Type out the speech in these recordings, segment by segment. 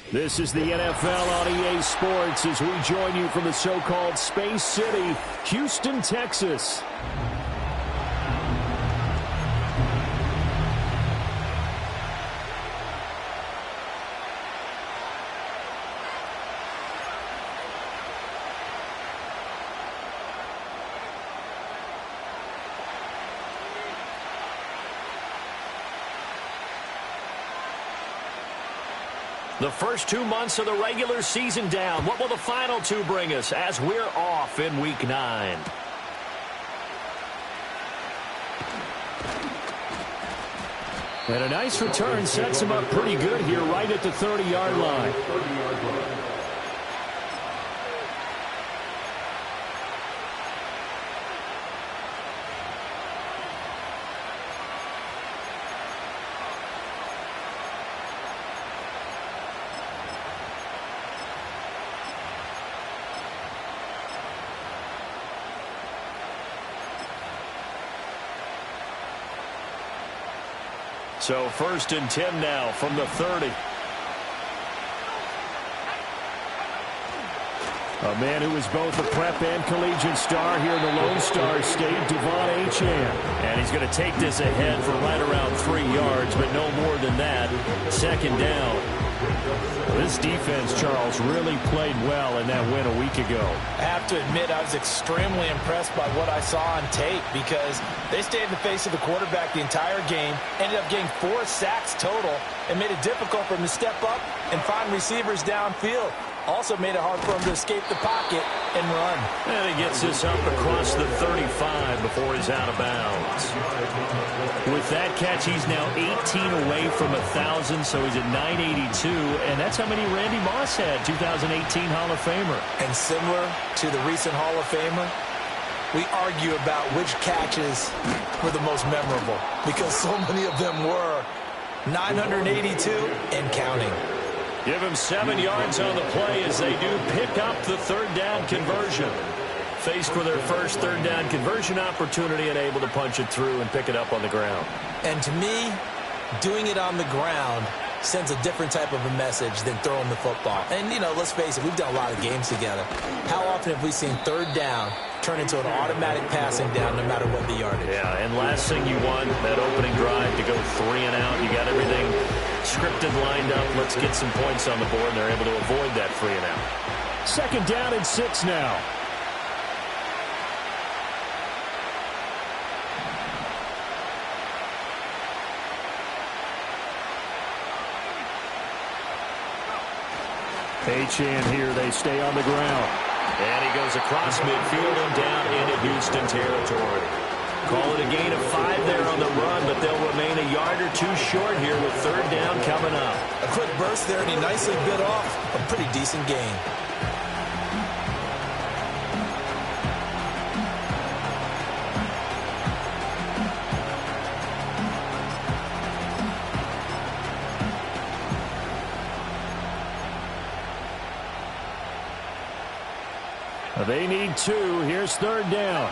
This is the NFL on EA Sports as we join you from the so-called Space City, Houston, Texas. The first 2 months of the regular season down. What will the final two bring us as we're off in Week 9? And a nice return sets him up pretty good here right at the 30-yard line. So 1st and 10 now from the 30. A man who is both a prep and collegiate star here in the Lone Star State, Devon Achane. And he's going to take this ahead for right around 3 yards, but no more than that. 2nd down. This defense, Charles, really played well in that win a week ago. I have to admit, I was extremely impressed by what I saw on tape because they stayed in the face of the quarterback the entire game, ended up getting 4 sacks total, and made it difficult for him to step up and find receivers downfield. Also made it hard for him to escape the pocket and run. And he gets this up across the 35 before he's out of bounds. With that catch, he's now 18 away from 1,000, so he's at 982, and that's how many Randy Moss had, 2018 Hall of Famer. And similar to the recent Hall of Famer, we argue about which catches were the most memorable because so many of them were 982 and counting. Give him 7 yards on the play as they do pick up the 3rd down conversion. Faced with their first 3rd down conversion opportunity and able to punch it through and pick it up on the ground. And to me, doing it on the ground sends a different type of a message than throwing the football. And, you know, let's face it, we've done a lot of games together. How often have we seen 3rd down turn into an automatic passing down no matter what the yardage? Yeah, and last thing you want, that opening drive to go 3 and out. You got everything scripted, lined up. Let's get some points on the board, and they're able to avoid that 3 and out. 2nd down and 6 now. Achane here, they stay on the ground. And he goes across midfield and down into Houston territory. Call it a gain of 5 there on the run, but they'll remain a yard or 2 short here with 3rd down coming up. A quick burst there, and he nicely bit off a pretty decent gain. They need 2. Here's 3rd down.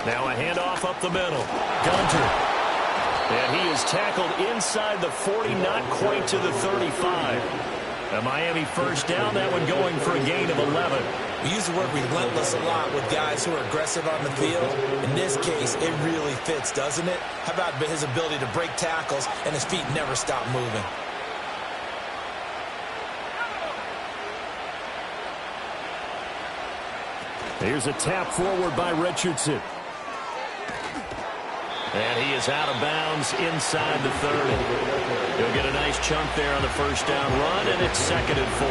Now a handoff up the middle. Gunter. And he is tackled inside the 40, not quite to the 35. A Miami 1st down, that one going for a gain of 11. We use the word relentless a lot with guys who are aggressive on the field. In this case, it really fits, doesn't it? How about his ability to break tackles and his feet never stop moving? Here's a tap forward by Richardson. And he is out of bounds inside the 30. He'll get a nice chunk there on the 1st down run, and it's 2nd and 4.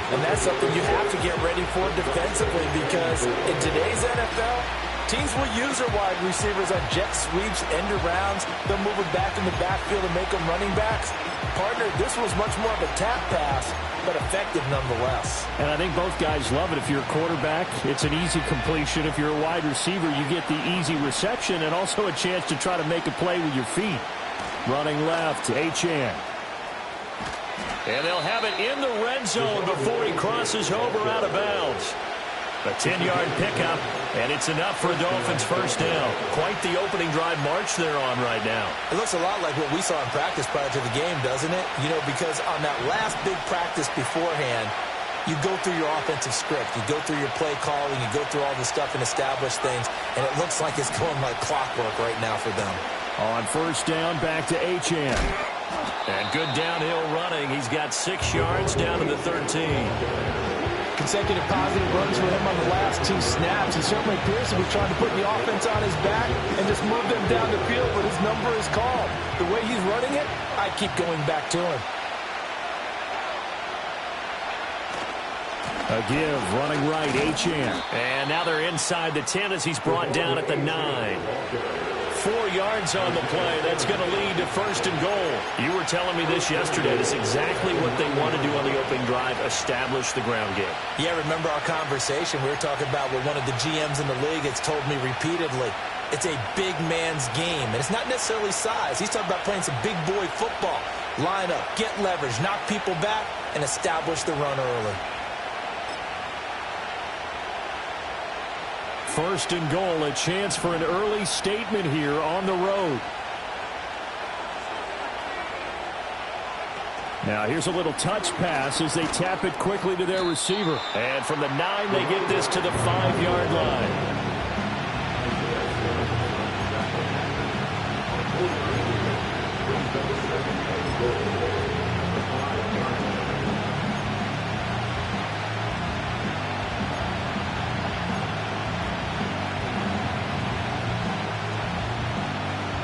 And that's something you have to get ready for defensively because in today's NFL, teams will use their wide receivers on jet sweeps, end arounds. They'll move it back in the backfield and make them running backs. Partner, this was much more of a tap pass, but effective nonetheless. And I think both guys love it. If you're a quarterback, it's an easy completion. If you're a wide receiver, you get the easy reception and also a chance to try to make a play with your feet. Running left, Achane. And they'll have it in the red zone before he crosses over out of bounds. A 10-yard pickup, and it's enough for a Dolphins first down. Quite the opening drive march they're on right now. It looks a lot like what we saw in practice prior to the game, doesn't it? You know, because on that last big practice beforehand, you go through your offensive script. You go through your play calling. You go through all the stuff and establish things, and it looks like it's going like clockwork right now for them. On first down, back to Achane. And good downhill running. He's got 6 yards down to the 13. Consecutive positive runs for him on the last 2 snaps. He certainly appears to be trying to put the offense on his back and just move them down the field, but his number is called. The way he's running it, I keep going back to him. A give, running right, Achane. And now they're inside the 10 as he's brought down at the 9. 4 yards on the play. That's going to lead to first and goal. You were telling me this yesterday. That's exactly what they want to do on the opening drive, establish the ground game. Yeah, remember our conversation. We were talking about what one of the GMs in the league has told me repeatedly. It's a big man's game, and it's not necessarily size. He's talking about playing some big boy football. Line up, get leverage, knock people back, and establish the run early. First and goal, a chance for an early statement here on the road. Now here's a little touch pass as they tap it quickly to their receiver. And from the 9, they get this to the 5-yard line.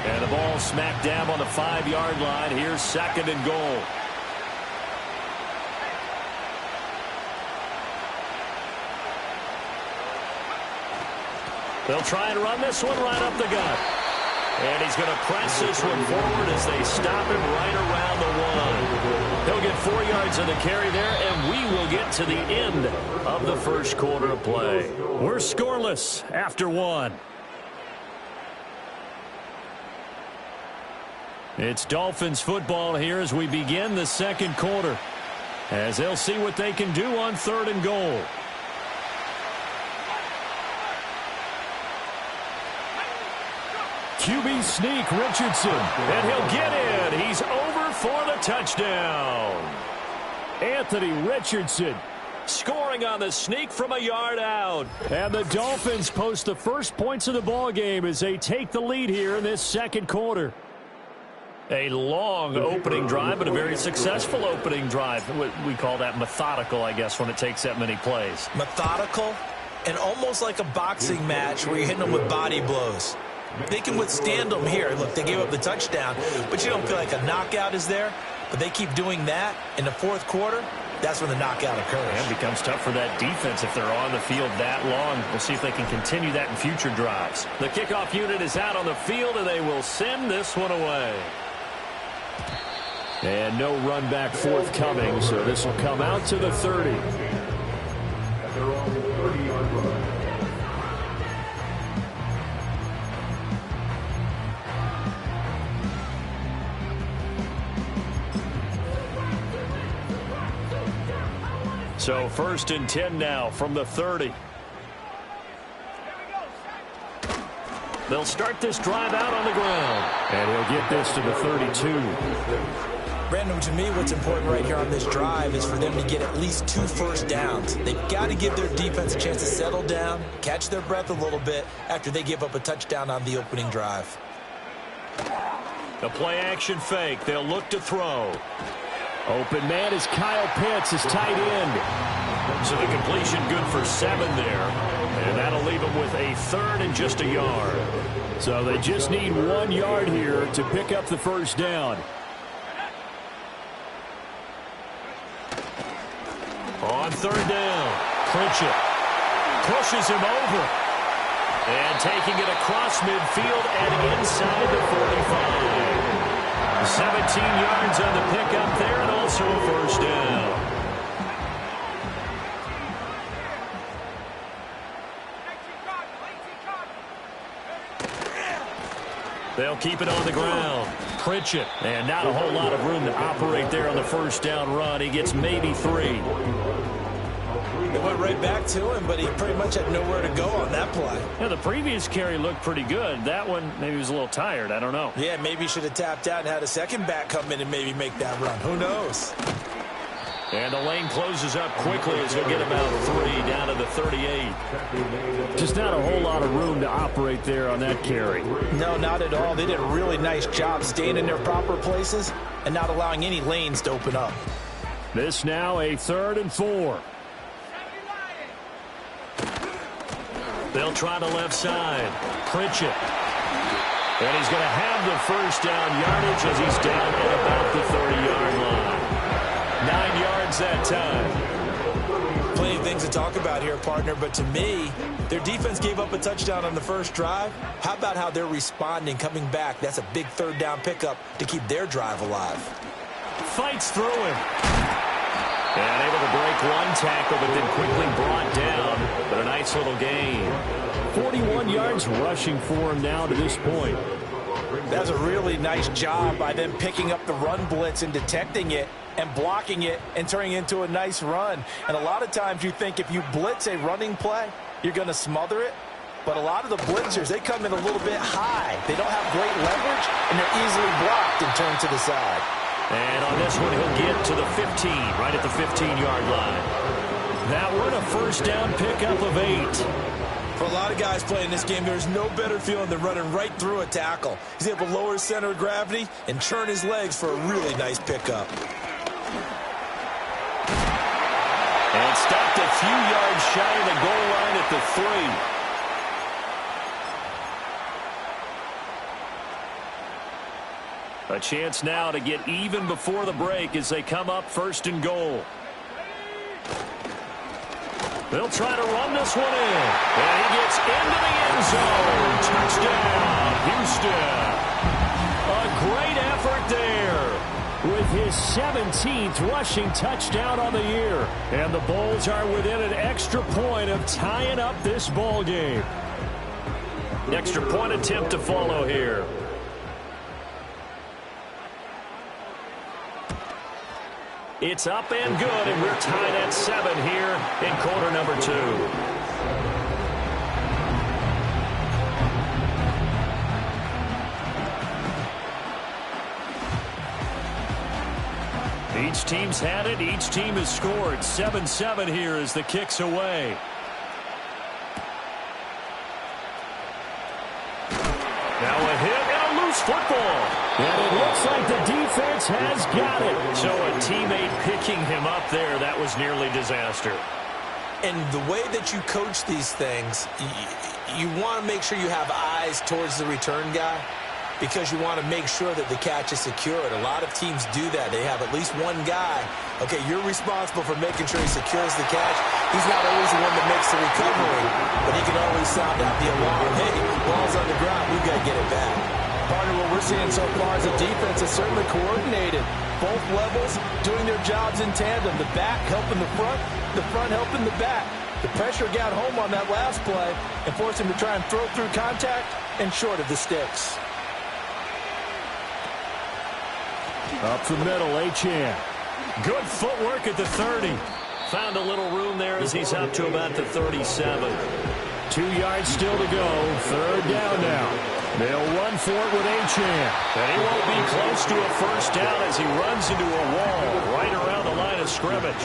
And the ball smack dab on the 5-yard line. Here's second and goal. They'll try and run this one right up the gut. And he's going to press this one forward as they stop him right around the 1. He'll get 4 yards on the carry there, and we will get to the end of the first quarter of play. We're scoreless after 1. It's Dolphins football here as we begin the second quarter, as they'll see what they can do on third and goal. QB sneak, Richardson, and he'll get in. He's over for the touchdown. Anthony Richardson scoring on the sneak from a yard out. And the Dolphins post the first points of the ball game as they take the lead here in this second quarter. A long opening drive, but a very successful opening drive. We call that methodical, I guess, when it takes that many plays. Methodical and almost like a boxing match where you're hitting them with body blows. They can withstand them here. Look, they gave up the touchdown, but you don't feel like a knockout is there. But they keep doing that in the fourth quarter. That's when the knockout occurs. And it becomes tough for that defense if they're on the field that long. We'll see if they can continue that in future drives. The kickoff unit is out on the field, and they will send this one away. And no run back forthcoming, so this will come out to the 30. So first and 10 now from the 30. They'll start this drive out on the ground. And he'll get this to the 32. Brandon, to me, what's important right here on this drive is for them to get at least 2 first downs. They've got to give their defense a chance to settle down, catch their breath a little bit after they give up a touchdown on the opening drive. The play action fake. They'll look to throw. Open man is Kyle Pitts, his tight end. So the completion good for 7 there. And that'll leave him with a 3rd and just a yard. So they just need 1 yard here to pick up the first down. On 3rd down, Pritchett pushes him over. And taking it across midfield and inside the 45. 17 yards on the pickup there and also a first down. They'll keep it on the ground. Pritchett, and not a whole lot of room to operate there on the first down run. He gets maybe 3. They went right back to him, but he pretty much had nowhere to go on that play. Yeah, the previous carry looked pretty good. That one, maybe he was a little tired. I don't know. Yeah, maybe he should have tapped out and had a second back come in and maybe make that run. Who knows? And the lane closes up quickly as he'll get about 3 down to the 38. Just not a whole lot of room to operate there on that carry. No, not at all. They did a really nice job staying in their proper places and not allowing any lanes to open up. This now a 3rd and 4. They'll try the left side. Pritchett. And he's going to have the first down yardage as he's down at about the 30-yard line. 9 yards that time. Plenty of things to talk about here, partner, but to me, their defense gave up a touchdown on the first drive. How about how they're responding, coming back? That's a big 3rd down pickup to keep their drive alive. Fights through him. And able to break one tackle, but then quickly brought down. But a nice little gain. 41 yards rushing for him now to this point. That's a really nice job by them picking up the run blitz and detecting it and blocking it and turning it into a nice run. And a lot of times you think if you blitz a running play, you're going to smother it. But a lot of the blitzers, they come in a little bit high. They don't have great leverage, and they're easily blocked and turned to the side. And on this one, he'll get to the 15, right at the 15-yard line. That one, a first down pickup of 8. For a lot of guys playing this game, there's no better feeling than running right through a tackle. He's able to lower his center of gravity and churn his legs for a really nice pickup. And stopped a few yards shy of the goal line at the 3. A chance now to get even before the break as they come up 1st and goal. They'll try to run this one in. And he gets into the end zone. Touchdown, Houston. A great effort there with his 17th rushing touchdown on the year. And the Bulls are within an extra point of tying up this ball game. Extra point attempt to follow here. It's up and good, and we're tied at 7 here in quarter number 2. Each team's had it. Each team has scored. 7-7 here as the kick's away. Now a hit and a loose football. And it looks like the defense has got it. So a teammate picking him up there, that was nearly disaster. And the way that you coach these things, you want to make sure you have eyes towards the return guy because you want to make sure that the catch is secured. A lot of teams do that. They have at least one guy. Okay, you're responsible for making sure he secures the catch. He's not always the one that makes the recovery, but he can always sound out the alarm. Hey, ball's on the ground. We've got to get it back. Partner, what we're seeing so far is the defense is certainly coordinated. Both levels doing their jobs in tandem. The back helping the front helping the back. The pressure got home on that last play and forced him to try and throw through contact and short of the sticks. Up the middle, Achan. Good footwork at the 30. Found a little room there as he's up to about the 37. 2 yards still to go. 3rd down now. They'll run for it with Achan. And he won't be close to a first down as he runs into a wall right around the line of scrimmage.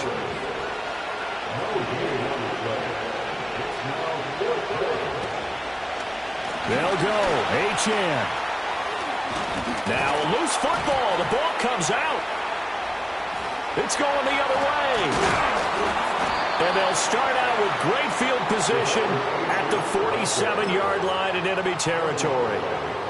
They'll go. Achan. Now a loose football. The ball comes out. It's going the other way. And they'll start out with great field position at the 47-yard line in enemy territory.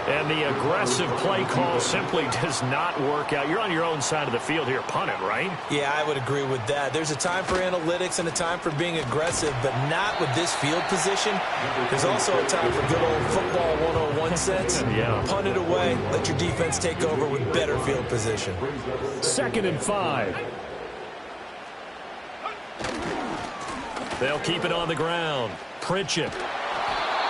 And the aggressive play call simply does not work out. You're on your own side of the field here. Punt it, right? Yeah, I would agree with that. There's a time for analytics and a time for being aggressive, but not with this field position. There's also a time for good old football 101 sense. Yeah. Punt it away. Let your defense take over with better field position. 2nd and 5. They'll keep it on the ground. Pritchett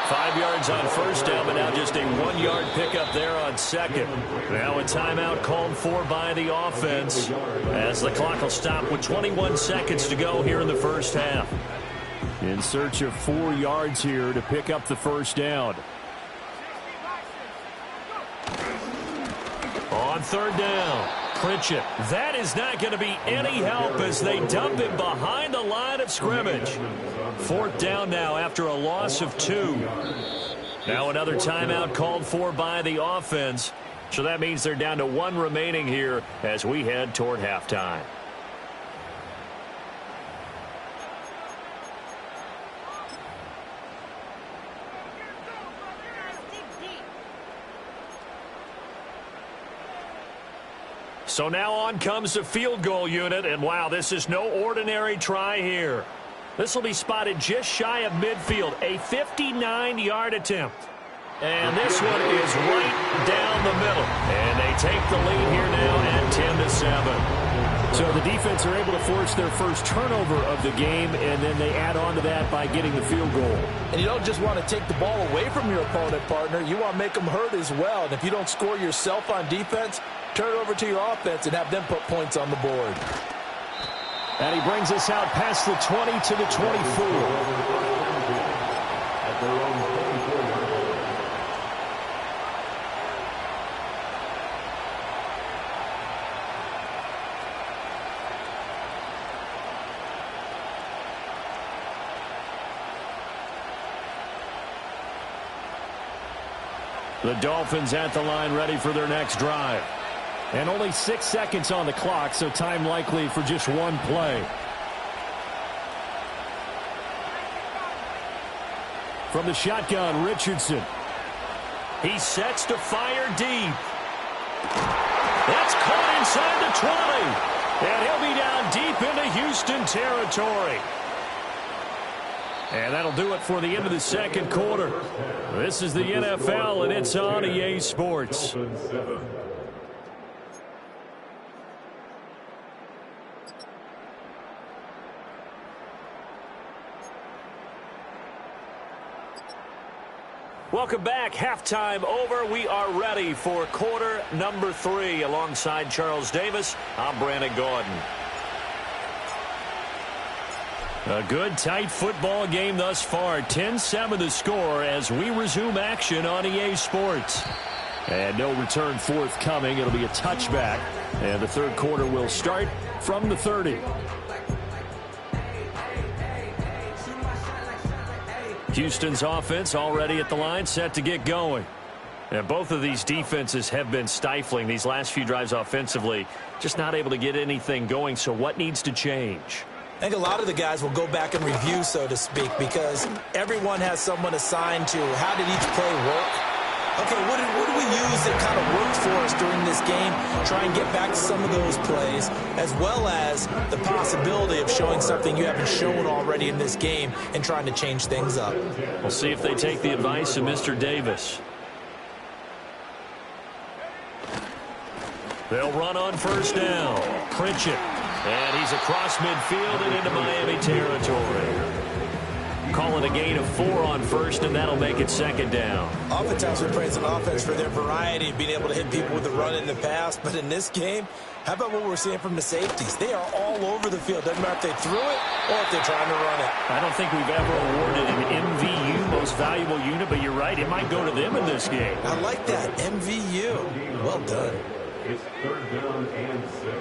5 yards on first down, but now just a 1-yard pickup there on second. Now a timeout called for by the offense as the clock will stop with 21 seconds to go here in the first half. In search of 4 yards here to pick up the first down. On third down, Pritchett. That is not going to be any help as they dump him behind the line of scrimmage. Fourth down now after a loss of 2. Now another timeout called for by the offense. So that means they're down to 1 remaining here as we head toward halftime. So now on comes the field goal unit, and wow, this is no ordinary try here. This will be spotted just shy of midfield, a 59-yard attempt. And this one is right down the middle. And they take the lead here now at 10-7. So the defense are able to force their first turnover of the game, and then they add on to that by getting the field goal. And you don't just want to take the ball away from your opponent, partner. You want to make them hurt as well. And if you don't score yourself on defense, turn it over to your offense and have them put points on the board. And he brings us out past the 20 to the 24. The Dolphins at the line ready for their next drive. And only 6 seconds on the clock, so time likely for just one play. From the shotgun, Richardson. He sets to fire deep. That's caught inside the 20. And he'll be down deep into Houston territory. And that'll do it for the end of the second quarter. This is the NFL, and it's on EA Sports. Welcome back. Halftime over. We are ready for quarter number 3. Alongside Charles Davis, I'm Brandon Gordon. A good, tight football game thus far. 10-7 the score as we resume action on EA Sports. And no return forthcoming. It'll be a touchback. And the third quarter will start from the 30. Houston's offense already at the line, set to get going. And both of these defenses have been stifling these last few drives offensively. Just not able to get anything going. So what needs to change? I think a lot of the guys will go back and review, so to speak, because everyone has someone assigned to how did each play work. Okay, what did we use that kind of worked for us during this game? Try and get back to some of those plays, as well as the possibility of showing something you haven't shown already in this game and trying to change things up. We'll see if they take the advice of Mr. Davis. They'll run on first down. Pritchett. And he's across midfield and into Miami territory. Calling a gain of 4 on first, and that'll make it second down. Oftentimes we praise an offense for their variety of being able to hit people with the run in the pass. But in this game, how about what we're seeing from the safeties? They are all over the field. Doesn't matter if they threw it or if they're trying to run it. I don't think we've ever awarded an MVU, most valuable unit, but you're right. It might go to them in this game. I like that. MVU. Well done. It's third down and 6.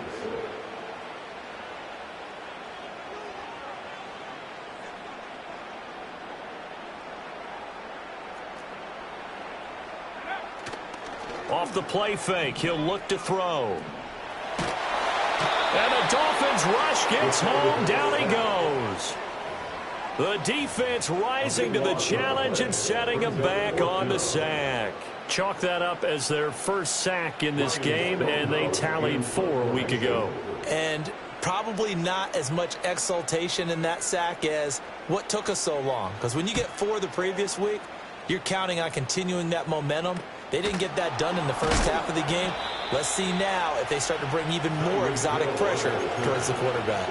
Off the play fake, he'll look to throw. And the Dolphins rush gets home, down he goes. The defense rising to the challenge and setting him back on the sack. Chalk that up as their first sack in this game, and they tallied 4 a week ago. And probably not as much exultation in that sack as what took us so long. Because when you get 4 the previous week, you're counting on continuing that momentum. They didn't get that done in the first half of the game. Let's see now if they start to bring even more exotic pressure towards the quarterback.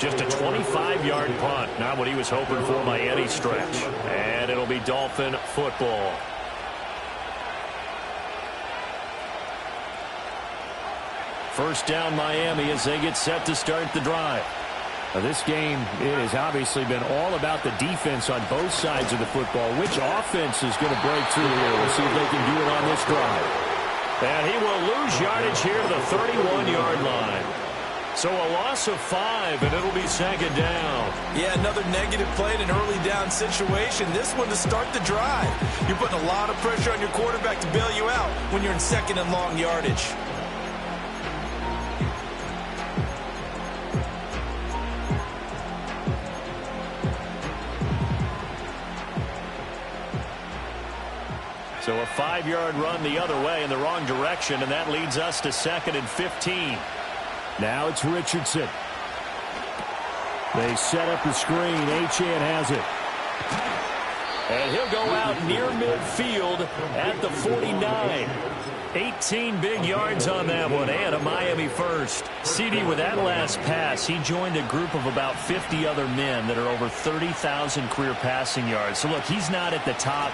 Just a 25-yard punt. Not what he was hoping for by any stretch. And it'll be Dolphin football. First down Miami as they get set to start the drive. Now, this game, it has obviously been all about the defense on both sides of the football. Which offense is going to break through here? We'll see if they can do it on this drive. And he will lose yardage here to the 31-yard line. So a loss of 5, and it'll be second down. Yeah, another negative play in an early down situation. This one to start the drive. You're putting a lot of pressure on your quarterback to bail you out when you're in second and long yardage. So a 5-yard run the other way in the wrong direction, and that leads us to second and 15. Now it's Richardson. They set up the screen. Achane has it. And he'll go out near midfield at the 49. 18 big yards on that one, and a Miami first. CD, with that last pass, he joined a group of about 50 other men that are over 30,000 career passing yards. So, look, he's not at the top,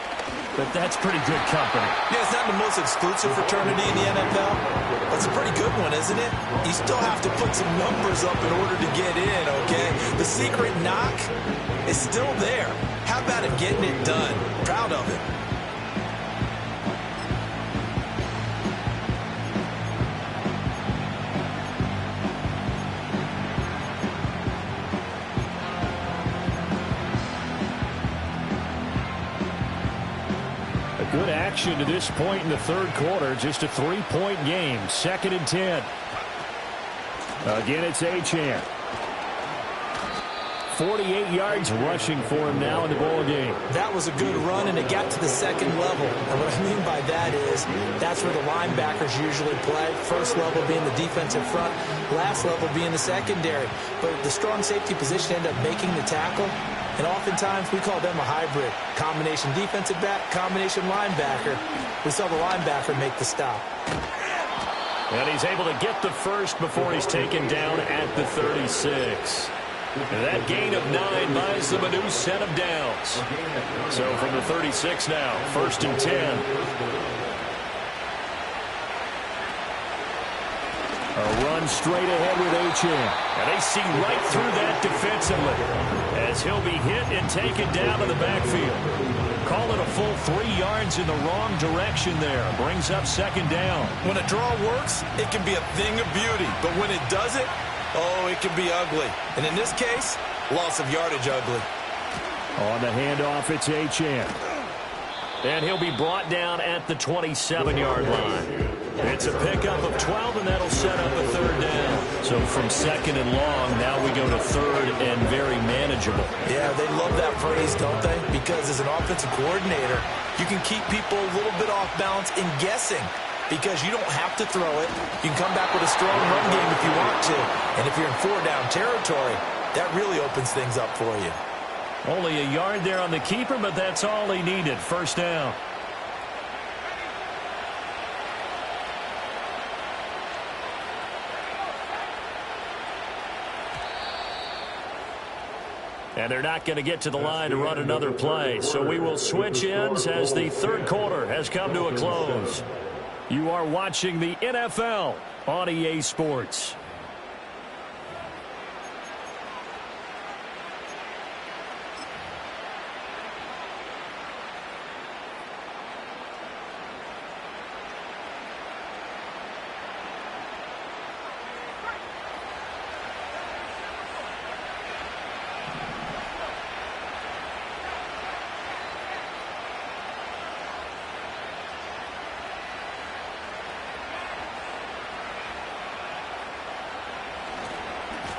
but that's pretty good company. Yeah, it's not the most exclusive fraternity in the NFL. That's a pretty good one, isn't it? You still have to put some numbers up in order to get in, okay? The secret knock is still there. How about him getting it done? Proud of it. Good action to this point in the third quarter. Just a 3-point game. Second and 10. Again, it's Achane. 48 yards rushing for him now in the ball game. That was a good run, and it got to the second level. And what I mean by that is that's where the linebackers usually play. First level being the defensive front, last level being the secondary. But the strong safety position ended up making the tackle. And oftentimes we call them a hybrid. Combination defensive back, combination linebacker. We saw the linebacker make the stop. And he's able to get the first before he's taken down at the 36. And that gain of 9 buys them a new set of downs. So from the 36 now, first and 10. A run straight ahead with Achane. And they see right through that defensively as he'll be hit and taken down in the backfield. Call it a full 3 yards in the wrong direction there. Brings up second down. When a draw works, it can be a thing of beauty. But when it doesn't, oh, it can be ugly. And in this case, loss of yardage ugly. On the handoff, it's Achane. And he'll be brought down at the 27-yard line. It's a pickup of 12, and that'll set up a third down. So from second and long, now we go to third and very manageable. Yeah, they love that phrase, don't they? Because as an offensive coordinator, you can keep people a little bit off balance in guessing. Because you don't have to throw it. You can come back with a strong run game if you want to. And if you're in 4-down territory, that really opens things up for you. Only a yard there on the keeper, but that's all he needed. First down. And they're not going to get to the line to run another play. So we will switch ends as the third quarter has come to a close. You are watching the NFL on EA Sports.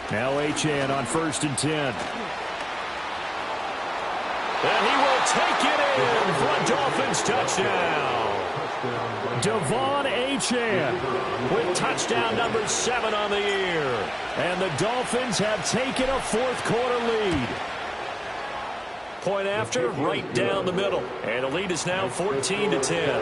Now Achane on first and 10. And he will take it in for a Dolphins touchdown. Devon Achane with touchdown number 7 on the year. And the Dolphins have taken a fourth quarter lead. Point after, right down the middle. And the lead is now 14-10.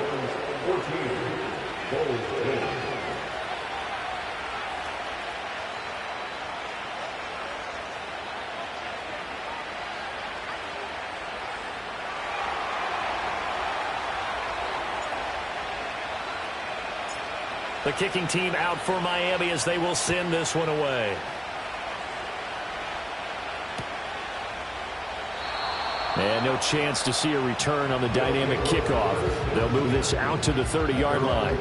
The kicking team out for Miami as they will send this one away. And no chance to see a return on the dynamic kickoff. They'll move this out to the 30-yard line.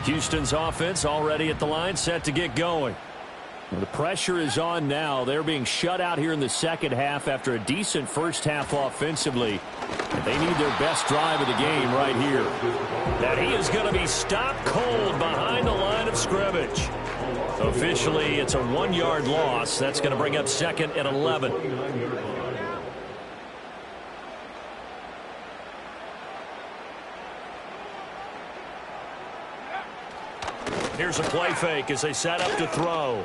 Houston's offense already at the line, set to get going. The pressure is on now. They're being shut out here in the second half after a decent first half offensively. And they need their best drive of the game right here. Now he is going to be stopped cold behind the line of scrimmage. Officially, it's a 1-yard loss. That's going to bring up second and 11. Here's a play fake as they set up to throw.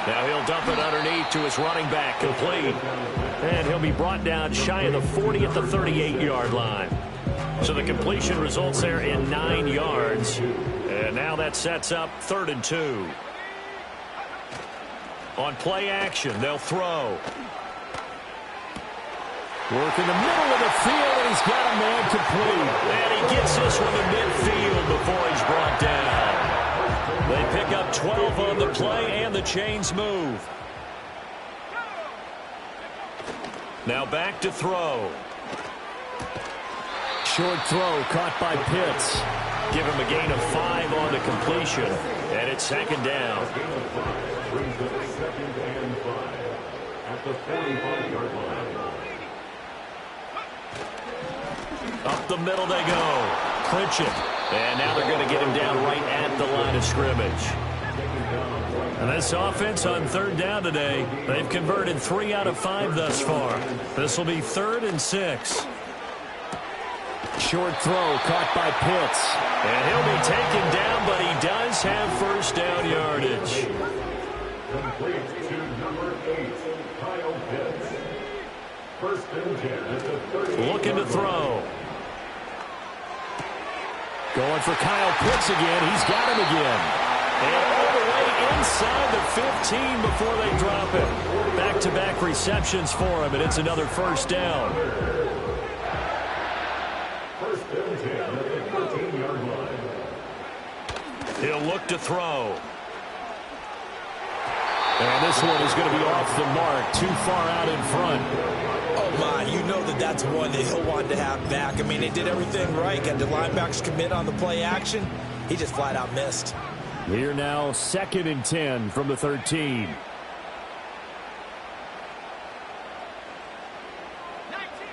Now he'll dump it underneath to his running back, complete. And he'll be brought down shy of the 40 at the 38-yard line. So the completion results there in 9 yards. And now that sets up 3rd and 2. On play action, they'll throw. Work in the middle of the field, and he's got a man complete. And he gets this one to midfield before he's brought down. They pick up 12 on the play, and the chains move. Now back to throw. Short throw caught by Pitts. Give him a gain of 5 on the completion, and it's 2nd down. Second and 5 at the 45-yard line. Up the middle they go. Clinch it. And now they're going to get him down right at the line of scrimmage. And this offense on 3rd down today, they've converted 3 out of 5 thus far. This will be 3rd and 6. Short throw caught by Pitts. And he'll be taken down, but he does have 1st down yardage. Complete to number 8, Kyle Pitts. 1st and 10 at the 30. Looking to throw. Going for Kyle Pitts again. He's got him again. And all the way inside the 15 before they drop it. Back-to-back receptions for him, and it's another 1st down. 1st and 10 at the 13-yard line. He'll look to throw. And this one is going to be off the mark, too far out in front. Oh, my, you know that's one that he'll want to have back. I mean, they did everything right. Got the linebackers commit on the play action. He just flat out missed. Here now, 2nd and 10 from the 13.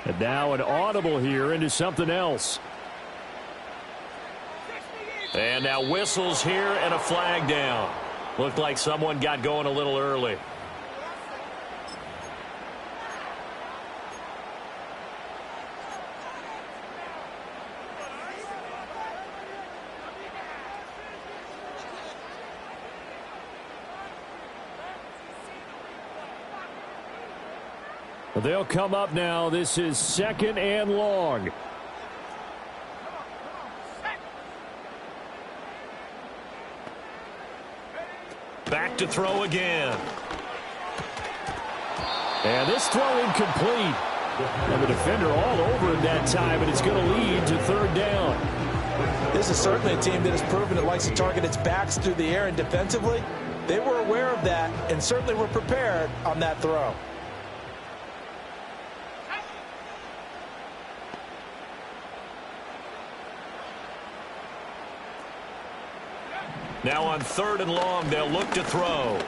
And now an audible here into something else. And now whistles here and a flag down. Looked like someone got going a little early. They'll come up now. This is 2nd and long. Back to throw again. And this throw incomplete. And the defender all over him that time, and it's going to lead to 3rd down. This is certainly a team that has proven it likes to target its backs through the air, and defensively, they were aware of that and certainly were prepared on that throw. Now on 3rd and long, they'll look to throw.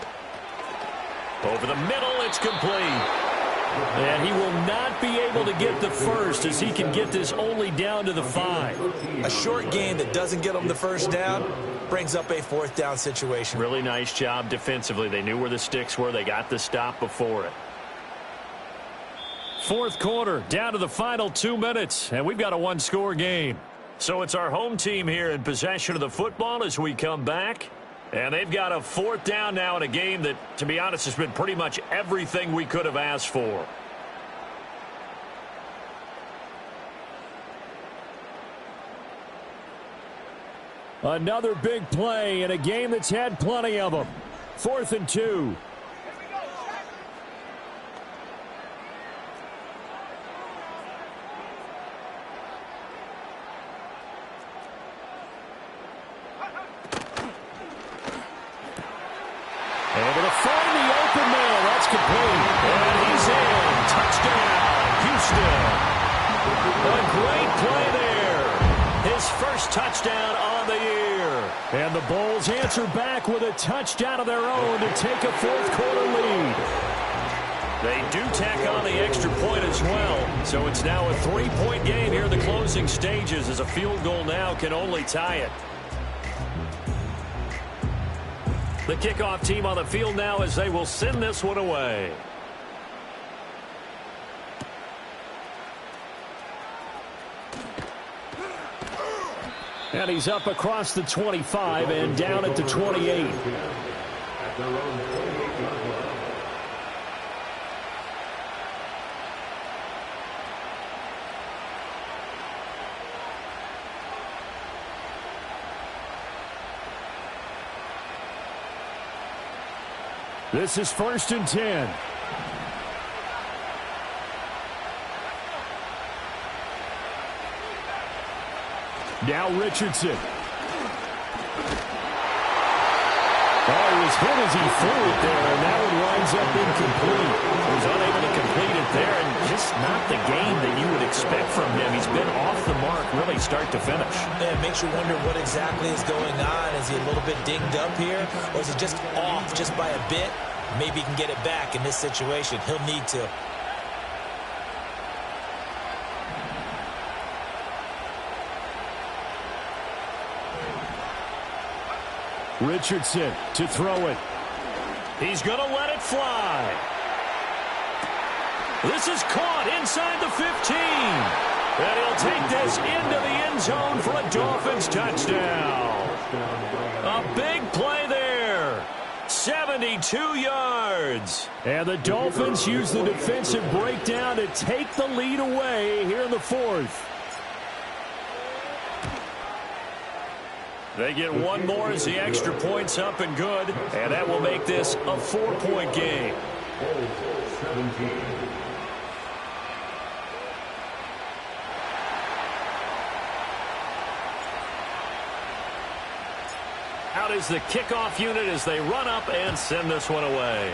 Over the middle, it's complete. And he will not be able to get the first as he can get this only down to the 5. A short gain that doesn't get him the 1st down brings up a 4th down situation. Really nice job defensively. They knew where the sticks were. They got the stop before it. 4th quarter, down to the final 2 minutes, and we've got a 1-score game. So it's our home team here in possession of the football as we come back. And they've got a 4th down now in a game that, to be honest, has been pretty much everything we could have asked for. Another big play in a game that's had plenty of them. 4th and 2. first touchdown on the year. And the Bulls answer back with a touchdown of their own to take a fourth-quarter lead. They do tack on the extra point as well. So it's now a 3-point game here in the closing stages, as a field goal now can only tie it. The kickoff team on the field now as they will send this one away. And he's up across the 25 and down at the 28. This is 1st and 10. Now Richardson. Oh, he was hit as he threw it there, and that one winds up incomplete. He was unable to complete it there, and just not the game that you would expect from him. He's been off the mark really start to finish. Yeah, it makes you wonder what exactly is going on. Is he a little bit dinged up here, or is he just off just by a bit? Maybe he can get it back in this situation. He'll need to. Richardson to throw it. He's going to let it fly. This is caught inside the 15. And he'll take this into the end zone for a Dolphins touchdown. A big play there. 72 yards. And the Dolphins use the defensive breakdown to take the lead away here in the fourth. They get one more as the extra point's up and good. And that will make this a 4-point game. 17. Out is the kickoff unit as they run up and send this one away.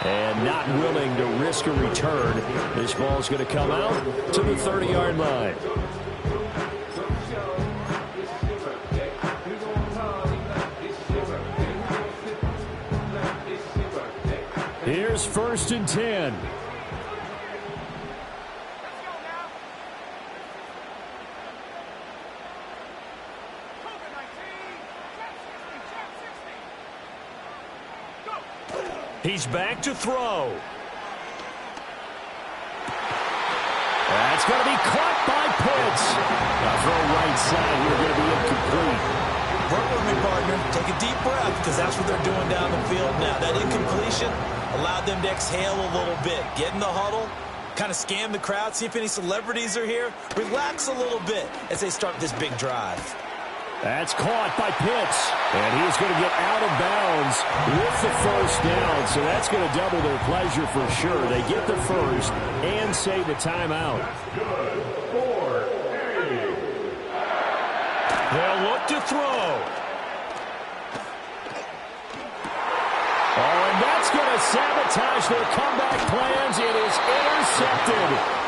And not willing to risk a return. This ball's going to come out to the 30-yard line. Here's 1st and 10. He's back to throw. That's going to be caught by Pitts. Now throw right side here, going to be incomplete. Work with me, partner. Take a deep breath, because that's what they're doing down the field now. That incompletion allowed them to exhale a little bit. Get in the huddle, kind of scan the crowd, see if any celebrities are here. Relax a little bit as they start this big drive. That's caught by Pitts. And he is going to get out of bounds with the first down. So that's going to double their pleasure for sure. They get the first and save a timeout. They'll look to throw. Oh, and that's going to sabotage their comeback plans. It is intercepted.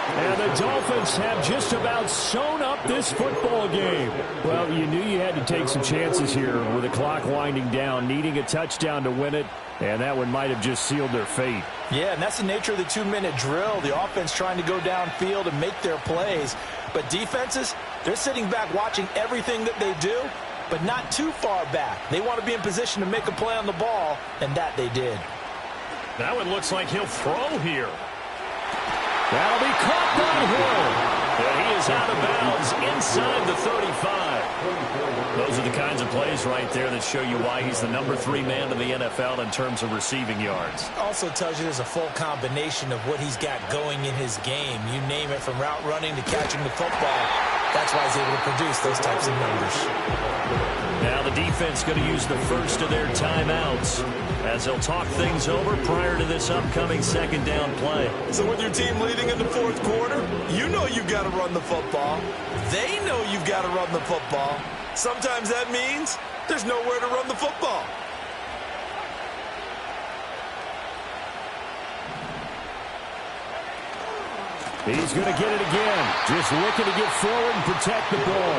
And the Dolphins have just about sewn up this football game. Well, you knew you had to take some chances here with the clock winding down, needing a touchdown to win it, and that one might have just sealed their fate. Yeah, and that's the nature of the 2-minute drill. The offense trying to go downfield and make their plays. But defenses, they're sitting back watching everything that they do, but not too far back. They want to be in position to make a play on the ball, and that they did. That one looks like he'll throw here. That'll be caught by Hill. And he is out of bounds inside the 35. Those are the kinds of plays right there that show you why he's the number 3 man in the NFL in terms of receiving yards. Also tells you there's a full combination of what he's got going in his game. You name it, from route running to catching the football. That's why he's able to produce those types of numbers. Now the defense going to use the first of their timeouts as they'll talk things over prior to this upcoming second down play. So with your team leading in the fourth quarter, you know you've got to run the football. They know you've got to run the football. Sometimes that means there's nowhere to run the football. He's going to get it again. Just looking to get forward and protect the ball.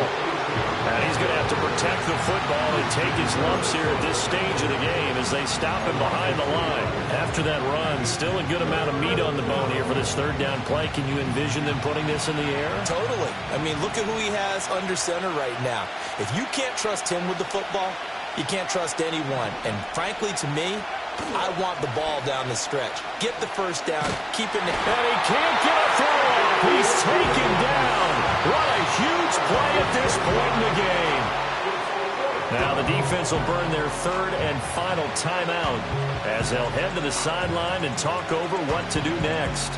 And he's going to have to protect the football and take his lumps here at this stage of the game as they stop him behind the line. After that run, still a good amount of meat on the bone here for this third down play. Can you envision them putting this in the air? Totally. I mean, look at who he has under center right now. If you can't trust him with the football, you can't trust anyone. And frankly, to me, I want the ball down the stretch. Get the first down, keep it in the... And he can't get a throw off. He's taken down. What a huge play at this point in the game. Now the defense will burn their third and final timeout as they'll head to the sideline and talk over what to do next.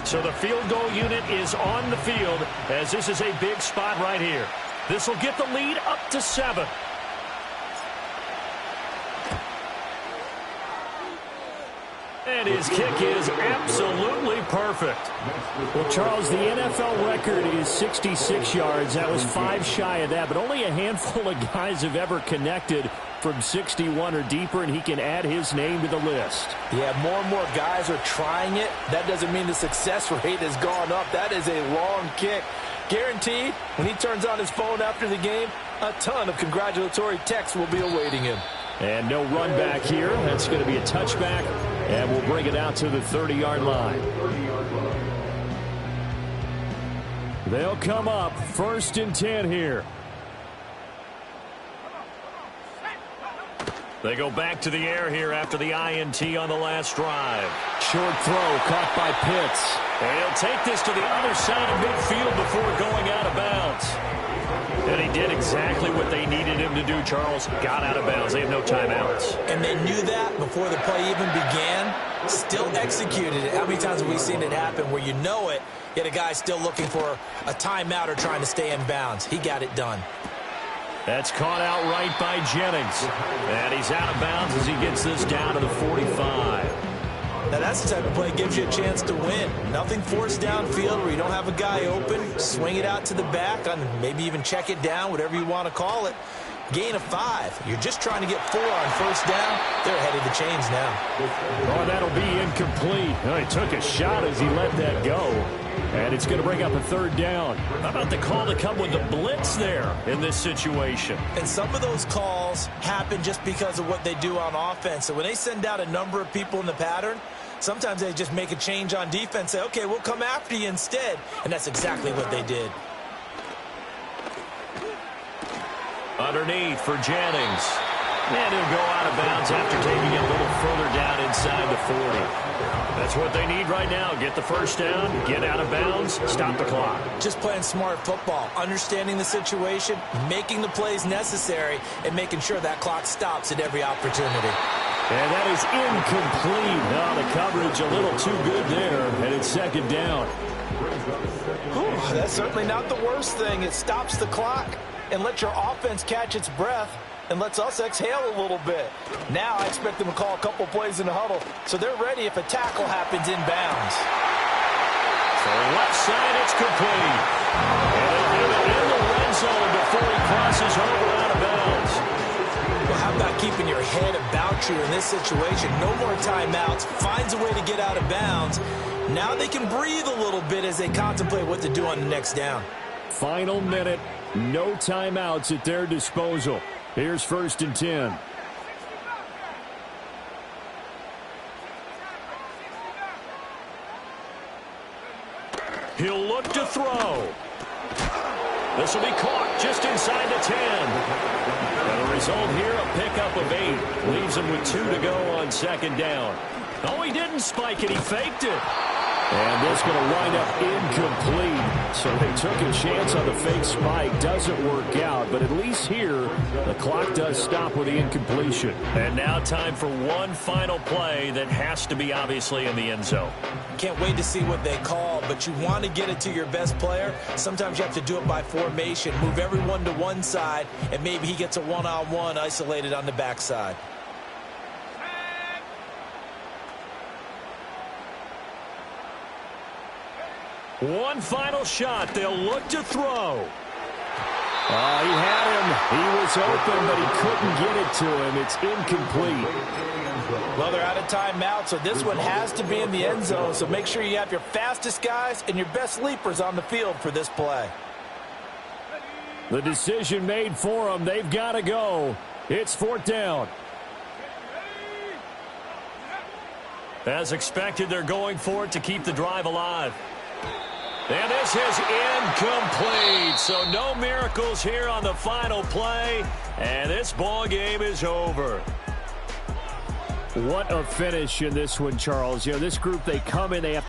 So the field goal unit is on the field as this is a big spot right here. This will get the lead up to 7. And his kick is absolutely perfect. Well, Charles, the NFL record is 66 yards. That was 5 shy of that, but only a handful of guys have ever connected from 61 or deeper, and he can add his name to the list. Yeah, more and more guys are trying it. That doesn't mean the success rate has gone up. That is a long kick. Guaranteed, when he turns on his phone after the game, a ton of congratulatory texts will be awaiting him. And no run back here. That's going to be a touchback, and we'll bring it out to the 30-yard line. They'll come up 1st and 10 here. They go back to the air here after the INT on the last drive. Short throw caught by Pitts. And he'll take this to the other side of midfield before going out of bounds. And he did exactly what they needed him to do, Charles. Got out of bounds. They have no timeouts. And they knew that before the play even began. Still executed it. How many times have we seen it happen where you know it, yet a guy's still looking for a timeout or trying to stay in bounds? He got it done. That's caught out right by Jennings. And he's out of bounds as he gets this down to the 45. Now that's the type of play that gives you a chance to win. Nothing forced downfield where you don't have a guy open. Swing it out to the back, and maybe even check it down, whatever you want to call it. Gain of 5. You're just trying to get 4 on first down. They're ahead of the chains now. Oh, that'll be incomplete. Oh, he took a shot as he let that go. And it's going to bring up a 3rd down. How about the call to come with the blitz there in this situation? And some of those calls happen just because of what they do on offense. So when they send out a number of people in the pattern, sometimes they just make a change on defense, say, okay, we'll come after you instead. And that's exactly what they did. Underneath for Jennings. And he'll go out of bounds after taking it a little further down inside the 40. That's what they need right now. Get the first down, get out of bounds, stop the clock. Just playing smart football, understanding the situation, making the plays necessary, and making sure that clock stops at every opportunity. And that is incomplete. Now the coverage a little too good there, and it's 2nd down. Whew, that's certainly not the worst thing. It stops the clock and lets your offense catch its breath and lets us exhale a little bit. Now I expect them to call a couple plays in the huddle so they're ready if a tackle happens in bounds. So left side, it's complete. And they'll have it in the red zone before he crosses over out of bounds. Well, how about keeping your head about you in this situation? No more timeouts. Finds a way to get out of bounds. Now they can breathe a little bit as they contemplate what to do on the next down. Final minute. No timeouts at their disposal. Here's 1st and 10. He'll look to throw. This will be caught just inside the 10. And the result here, a pickup of 8. Leaves him with 2 to go on 2nd down. Oh, he didn't spike it. He faked it. And this going to wind up incomplete. So they took a chance on the fake spike. Doesn't work out, but at least here, the clock does stop with the incompletion. And now time for one final play that has to be obviously in the end zone. Can't wait to see what they call, but you want to get it to your best player. Sometimes you have to do it by formation. Move everyone to one side, and maybe he gets a one-on-one isolated on the backside. One final shot. They'll look to throw. He had him. He was open, but he couldn't get it to him. It's incomplete. Well, they're out of timeout, so this one has to be in the end zone. So make sure you have your fastest guys and your best leapers on the field for this play. The decision made for them. They've got to go. It's 4th down. As expected, they're going for it to keep the drive alive. And this is incomplete. So no miracles here on the final play. And this ball game is over. What a finish in this one, Charles. You know, this group, they come in, they have